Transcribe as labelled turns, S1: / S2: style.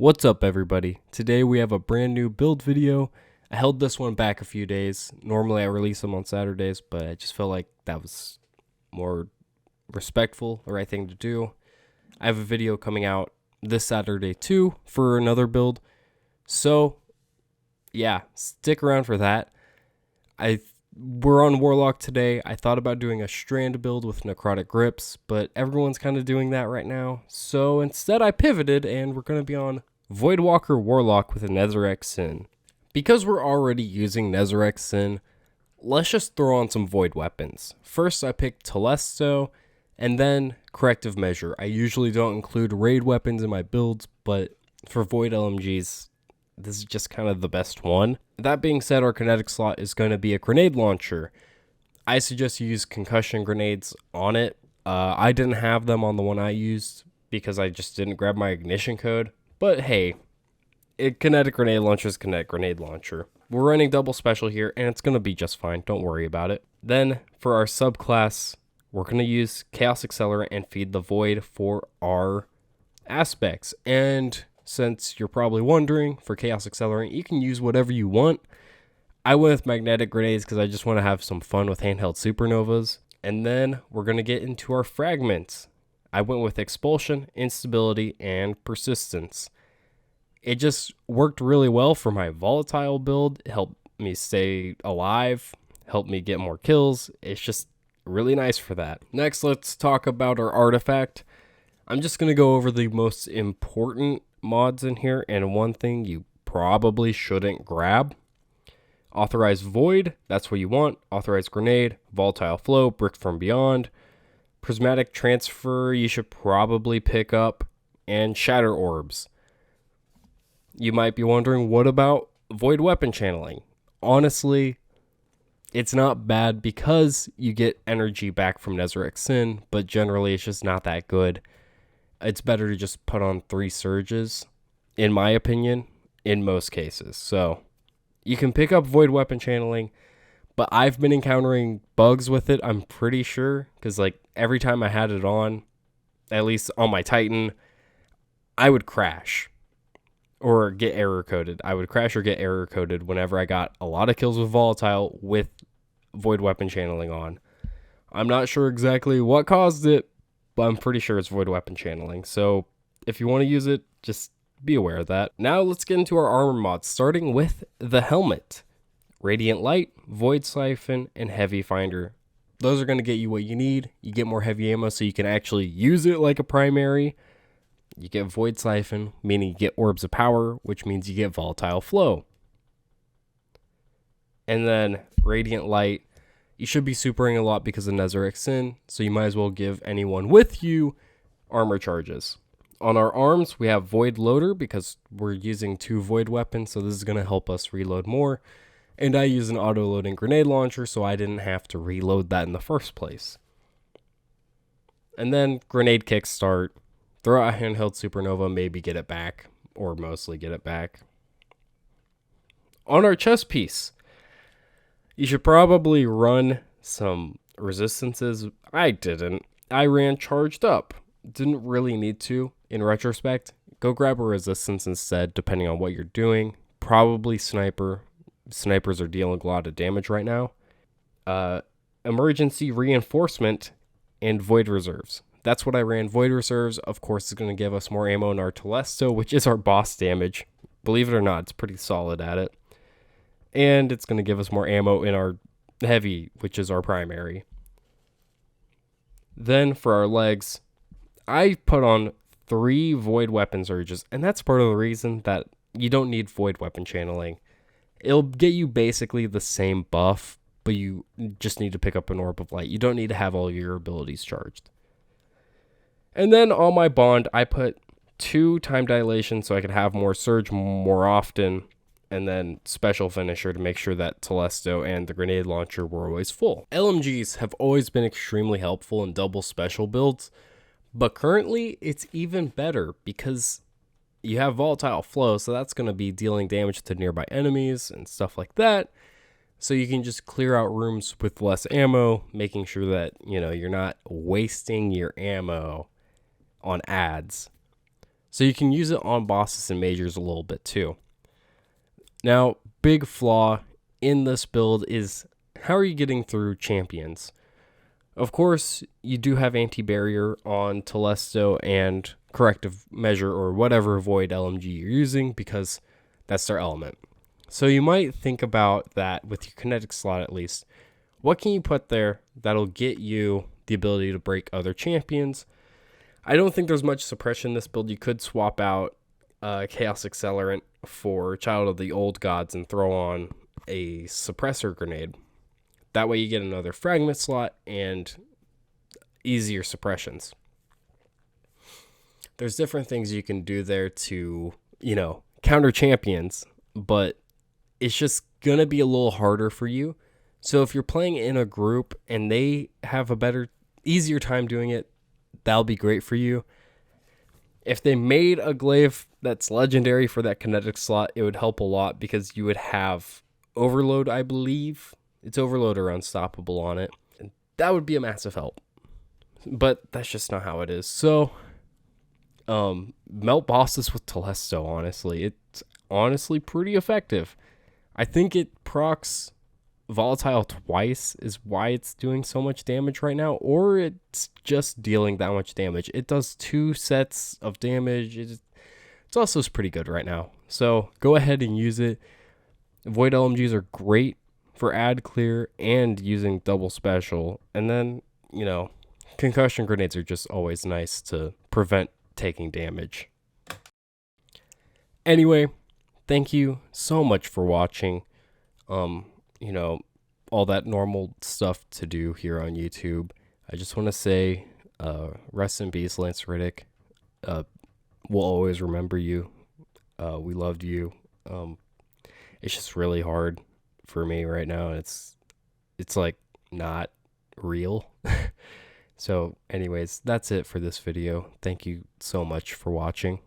S1: What's up everybody? Today we have a brand new build video. I held this one back a few days. Normally I release them on Saturdays, but I just felt like that was more respectful, the right thing to do. I have a video coming out this Saturday too for another build. So yeah, stick around for that. We're on warlock today. I thought about doing a strand build with necrotic grips, but everyone's kind of doing that right now. So instead I pivoted and we're going to be on voidwalker warlock with a Nezarec sin. Because we're already using Nezarec sin, let's just throw on some void weapons. First I picked Telesto and then corrective measure. I usually don't include raid weapons in my builds, but for void LMGs, this is just kind of the best one. That being said, our kinetic slot is going to be a grenade launcher. I suggest you use concussion grenades on it. I didn't have them on the one I used because I just didn't grab my ignition code. But hey, kinetic grenade launcher is kinetic grenade launcher. We're running double special here and it's going to be just fine. Don't worry about it. Then for our subclass, we're going to use chaos accelerant and feed the void for our aspects. And since you're probably wondering, for chaos accelerant, you can use whatever you want. I went with magnetic grenades because I just want to have some fun with handheld supernovas. And then we're going to get into our fragments. I went with expulsion, instability, and persistence. It just worked really well for my volatile build. It helped me stay alive, helped me get more kills. It's just really nice for that. Next, let's talk about our artifact. I'm just going to go over the most important mods in here, and one thing you probably shouldn't grab. Authorized void, that's what you want. Authorized grenade, volatile flow, brick from beyond. Prismatic transfer, you should probably pick up. And shatter orbs. You might be wondering, what about void weapon channeling? Honestly, it's not bad because you get energy back from Nezarec sin, but generally it's just not that good. It's better to just put on 3 surges, in my opinion, in most cases. So you can pick up void weapon channeling, but I've been encountering bugs with it, I'm pretty sure, because like every time I had it on, at least on my Titan, I would crash or get error coded. I would crash or get error coded whenever I got a lot of kills with volatile with void weapon channeling on. I'm not sure exactly what caused it, but I'm pretty sure it's void weapon channeling. So if you want to use it, just be aware of that. Now let's get into our armor mods, starting with the helmet. Radiant Light, Void Siphon, and Heavy Finder. Those are going to get you what you need. You get more heavy ammo so you can actually use it like a primary. You get Void Siphon, meaning you get Orbs of Power, which means you get Volatile Flow. And then Radiant Light, you should be supering a lot because of Nezarec sin, so you might as well give anyone with you armor charges. On our arms, we have Void Loader because we're using 2 void weapons, so this is going to help us reload more. And I use an auto-loading grenade launcher, so I didn't have to reload that in the first place. And then Grenade Kickstart. Throw out a handheld supernova, maybe get it back, or mostly get it back. On our chest piece, you should probably run some resistances. I didn't. I ran charged up. Didn't really need to. In retrospect, go grab a resistance instead, depending on what you're doing. Probably sniper. Snipers are dealing a lot of damage right now. Emergency reinforcement and void reserves. That's what I ran. Void reserves, of course, is going to give us more ammo in our Telesto, which is our boss damage. Believe it or not, it's pretty solid at it. And it's going to give us more ammo in our heavy, which is our primary. Then for our legs, I put on 3 void weapon surges, and that's part of the reason that you don't need void weapon channeling. It'll get you basically the same buff, but you just need to pick up an orb of light. You don't need to have all your abilities charged. And then on my bond, I put 2 time dilation so I could have more surge more often, and then special finisher to make sure that Telesto and the grenade launcher were always full. LMGs have always been extremely helpful in double special builds, but currently it's even better because you have volatile flow, so that's going to be dealing damage to nearby enemies and stuff like that. So you can just clear out rooms with less ammo, making sure that, you're not wasting your ammo on ads. So you can use it on bosses and majors a little bit too. Now, big flaw in this build is how are you getting through champions? Of course, you do have anti-barrier on Telesto and corrective measure or whatever void LMG you're using because that's their element. So you might think about that with your kinetic slot at least. What can you put there that'll get you the ability to break other champions? I don't think there's much suppression in this build. You could swap out Chaos Accelerant for Child of the Old Gods and throw on a suppressor grenade. That way you get another fragment slot and easier suppressions. There's different things you can do there to, counter champions, but it's just going to be a little harder for you. So if you're playing in a group and they have a easier time doing it, that'll be great for you. If they made a glaive that's legendary for that kinetic slot, it would help a lot because you would have overload, I believe. It's overload or unstoppable on it. And that would be a massive help. But that's just not how it is. So, melt bosses with Telesto, honestly. It's honestly pretty effective. I think it procs volatile twice is why it's doing so much damage right now, or it's just dealing that much damage. It does 2 sets of damage. It's also pretty good right now. So go ahead and use it. Void LMGs are great for ad clear and using double special. And then, concussion grenades are just always nice to prevent taking damage. Anyway, thank you so much for watching. All that normal stuff to do here on YouTube. I just want to say, rest in peace, Lance Riddick. We'll always remember you. We loved you. It's just really hard for me right now. It's like not real. So anyways, that's it for this video. Thank you so much for watching.